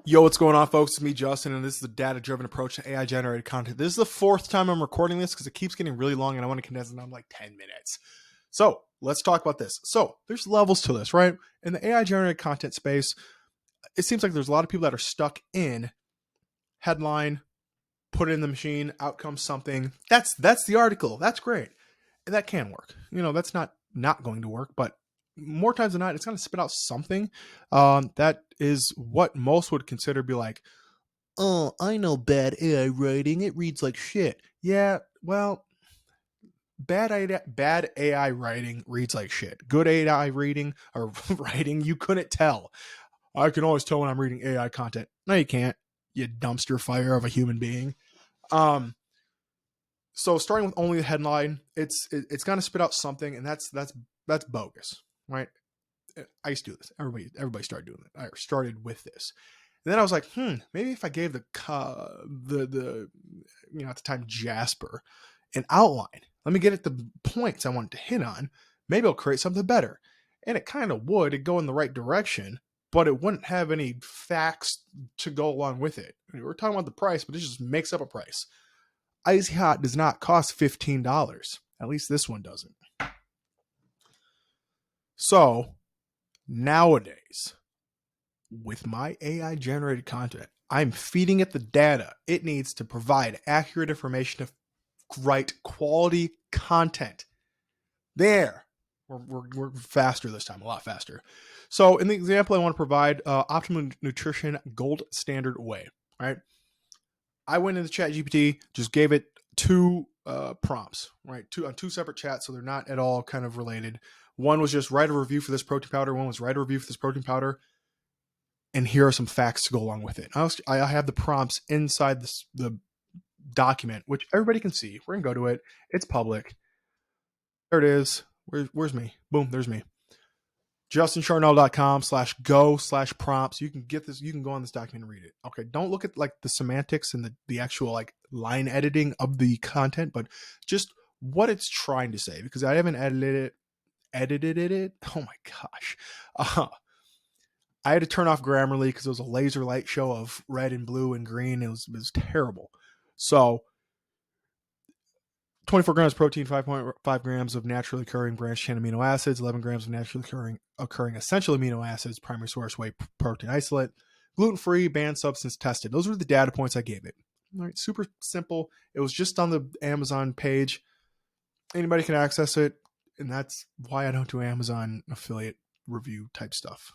Yo, what's going on, folks? It's me, Justin, and this is the data-driven approach to AI-generated content. This is the fourth time I'm recording this because it keeps getting really long, and I want to condense it down to like 10 minutes. So let's talk about this. So there's levels to this, right? In the AI-generated content space, it seems like there's a lot of people that are stuck in headline, put it in the machine, outcome something. That's the article. That's great, and that can work. That's not going to work, but more times than not, it's going to spit out something that is what most would consider be like, oh, I know bad AI writing. It reads like shit. Yeah, well, bad AI writing reads like shit. Good AI reading or writing, you couldn't tell. I can always tell when I'm reading AI content. No, you can't. You dumpster fire of a human being. Um, so starting with only the headline, it's gonna spit out something, and that's bogus, right? I used to do this. Everybody started doing it. I started with this. And then I was like, maybe if I gave the at the time Jasper an outline, let me get at the points I wanted to hit on. Maybe I'll create something better. And it kind of would. It'd go in the right direction, but it wouldn't have any facts to go along with it. We're talking about the price, but it just makes up a price. Icy Hot does not cost $15. At least this one doesn't. So nowadays, with my AI generated content, I'm feeding it the data it needs to provide accurate information to write quality content. There, we're faster this time, a lot faster. So, in the example I want to provide, optimum nutrition gold standard way. Right, I went into ChatGPT, just gave it two prompts, right, two separate chats, so they're not at all kind of related. One was just write a review for this protein powder. One was write a review for this protein powder. And here are some facts to go along with it. I have the prompts inside the document, which everybody can see. We're gonna go to it. It's public. There it is. Where's me? Boom, there's me. JustinCharnell.com/go/prompts. You can get this. You can go on this document and read it. Okay, don't look at like the semantics and the actual like line editing of the content, but just what it's trying to say, because I haven't edited it. Oh my gosh. I had to turn off Grammarly because it was a laser light show of red and blue and green. It was terrible. So 24 grams of protein, 5.5 grams of naturally occurring branched chain amino acids, 11 grams of naturally occurring essential amino acids, primary source whey protein isolate, gluten-free, banned substance tested. Those were the data points I gave it. All right, super simple. It was just on the Amazon page. Anybody can access it, and that's why I don't do Amazon affiliate review type stuff.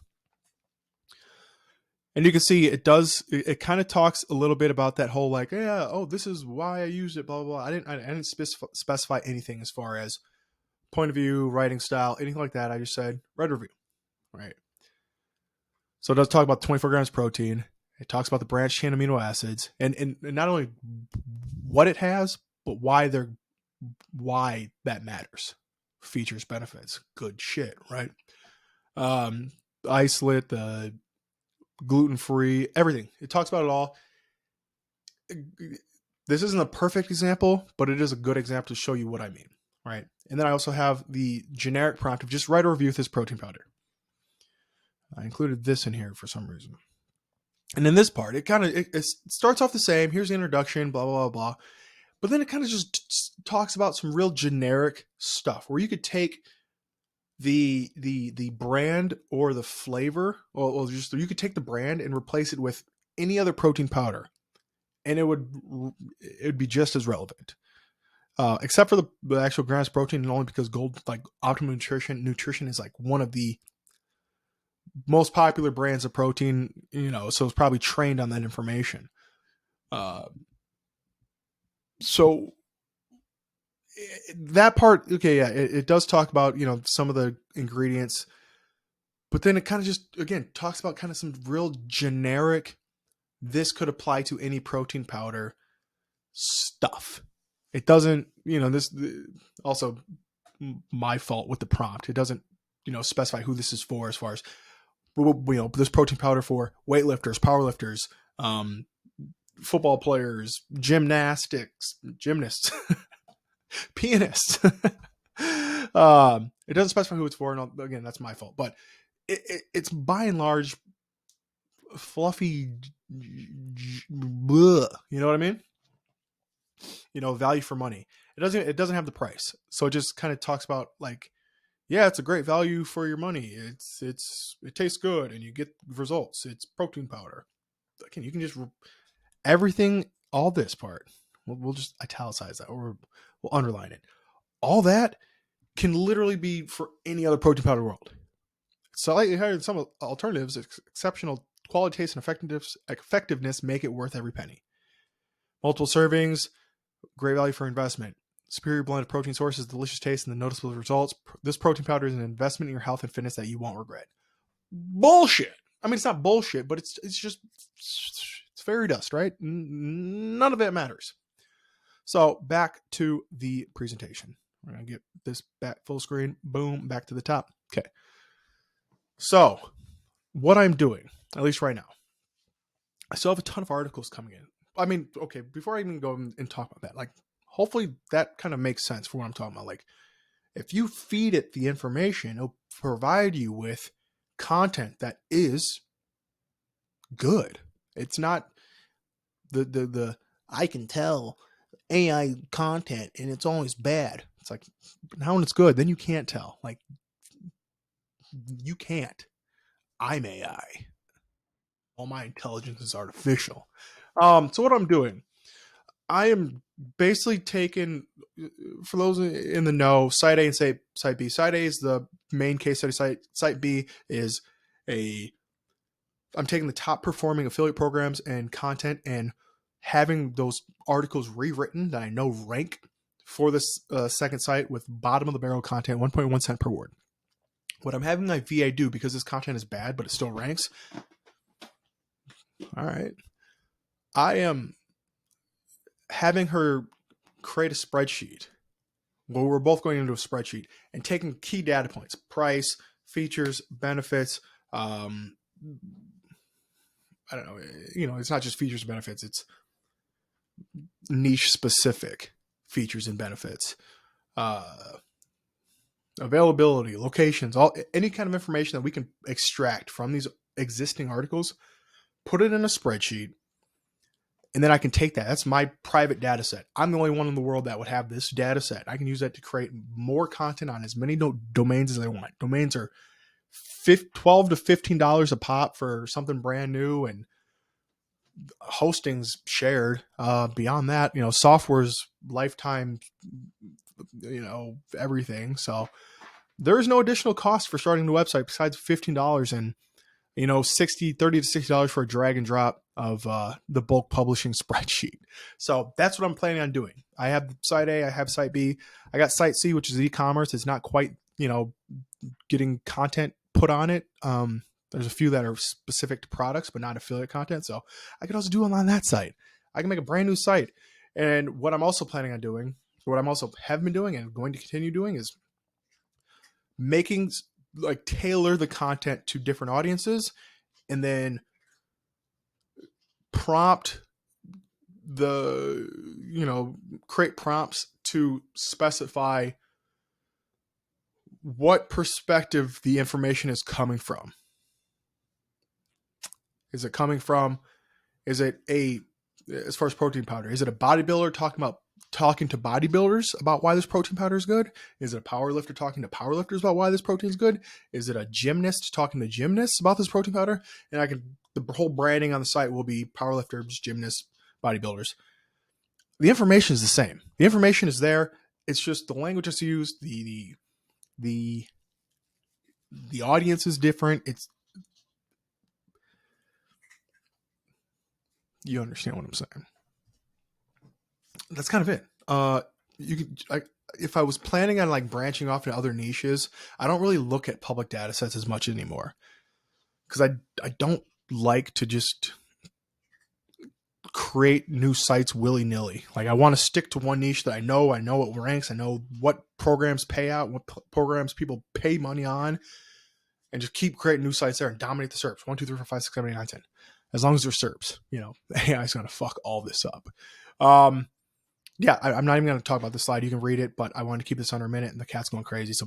And you can see it kind of talks a little bit about that whole like, yeah, oh, this is why I used it, blah, blah, blah. I didn't specify anything as far as point of view, writing style, anything like that. I just said, write a review, right? So it does talk about 24 grams of protein. It talks about the branched chain amino acids and not only what it has, but why that matters. Features, benefits, good shit, right? Isolate, the gluten-free, everything. It talks about it all. This isn't a perfect example, but it is a good example to show you what I mean, right? And then I also have the generic prompt of just write a review with this protein powder. I included this in here for some reason. And in this part, it starts off the same. Here's the introduction, blah, blah, blah, blah. But then it kind of just talks about some real generic stuff where you could take the brand or the flavor, or just you could take the brand and replace it with any other protein powder, and it would be just as relevant, except for the actual grams protein, and only because gold, like Optimum Nutrition is like one of the most popular brands of protein, so it's probably trained on that information. So that part, okay, yeah, it does talk about some of the ingredients, but then it kind of just again talks about kind of some real generic, this could apply to any protein powder stuff. It doesn't, this also my fault with the prompt. It doesn't specify who this is for, as far as this protein powder for weightlifters, powerlifters, football players, gymnasts, pianists. It doesn't specify who it's for, and again, that's my fault. But it's by and large fluffy, bleh, you know what I mean? Value for money. It doesn't have the price. So it just kind of talks about like, yeah, it's a great value for your money. It tastes good and you get results. It's protein powder. You can just everything, all this part. We'll just italicize that, or we'll underline it. All that can literally be for any other protein powder world. Slightly higher than some alternatives, exceptional quality, taste, and effectiveness make it worth every penny. Multiple servings, great value for investment. Superior blend of protein sources, delicious taste, and the noticeable results. This protein powder is an investment in your health and fitness that you won't regret. Bullshit. I mean, it's not bullshit, but it's just, it's fairy dust, right? None of it matters. So back to the presentation. We're going to get this back full screen. Boom, back to the top. Okay. So what I'm doing, at least right now, I still have a ton of articles coming in. I mean, okay, before I even go and talk about that, like, hopefully that kind of makes sense for what I'm talking about. Like, if you feed it the information, it'll provide you with content that is good. It's not the I can tell AI content and it's always bad. It's like, now when it's good, then you can't tell. Like, you can't. I'm AI. All my intelligence is artificial. So what I'm doing, I am basically taking, for those in the know, Site A and Site B. Site A is the main case study site. Site B is I'm taking the top performing affiliate programs and content and having those articles rewritten that I know rank for this second site with bottom of the barrel content, 1.1 cent per word. What I'm having my VA do, because this content is bad, but it still ranks. All right. I am having her create a spreadsheet where we're both going into a spreadsheet and taking key data points: price, features, benefits. I don't know. It's not just features and benefits. It's niche specific features and benefits, availability, locations, any kind of information that we can extract from these existing articles, put it in a spreadsheet. And then I can take that. That's my private data set. I'm the only one in the world that would have this data set. I can use that to create more content on as many domains as I want. Domains are $12 to $15 a pop for something brand new, and hosting's shared. Beyond that, software's lifetime, everything. So there is no additional cost for starting the website besides $15 and $30 to $60 for a drag and drop of the bulk publishing spreadsheet. So that's what I'm planning on doing. I have Site A, I have Site B, I got Site C, which is e-commerce. It's not quite, getting content put on it. There's a few that are specific to products, but not affiliate content. So I could also do it on that site. I can make a brand new site. And what I'm also planning on doing, what I'm also have been doing and going to continue doing, is making, like, tailor the content to different audiences, and then prompt create prompts to specify what perspective the information is coming from. Is it coming from, as far as protein powder, is it a bodybuilder talking to bodybuilders about why this protein powder is good? Is it a powerlifter talking to powerlifters about why this protein is good? Is it a gymnast talking to gymnasts about this protein powder? And the whole branding on the site will be powerlifters, gymnasts, bodybuilders. The information is the same. The information is there. It's just the language that's used. The audience is different. You understand what I'm saying? That's kind of it. If I was planning on like branching off into other niches, I don't really look at public data sets as much anymore, because I don't like to just create new sites willy-nilly. Like, I want to stick to one niche that I know what ranks, I know what programs pay out, what programs people pay money on, and just keep creating new sites there and dominate the SERPs. 1, 2, 3, 4, 5, 6, 7, 8, 9, 10. As long as they're SERPs, AI is going to fuck all this up. Yeah, I'm not even going to talk about this slide. You can read it, but I wanted to keep this under a minute, and the cat's going crazy. So bye.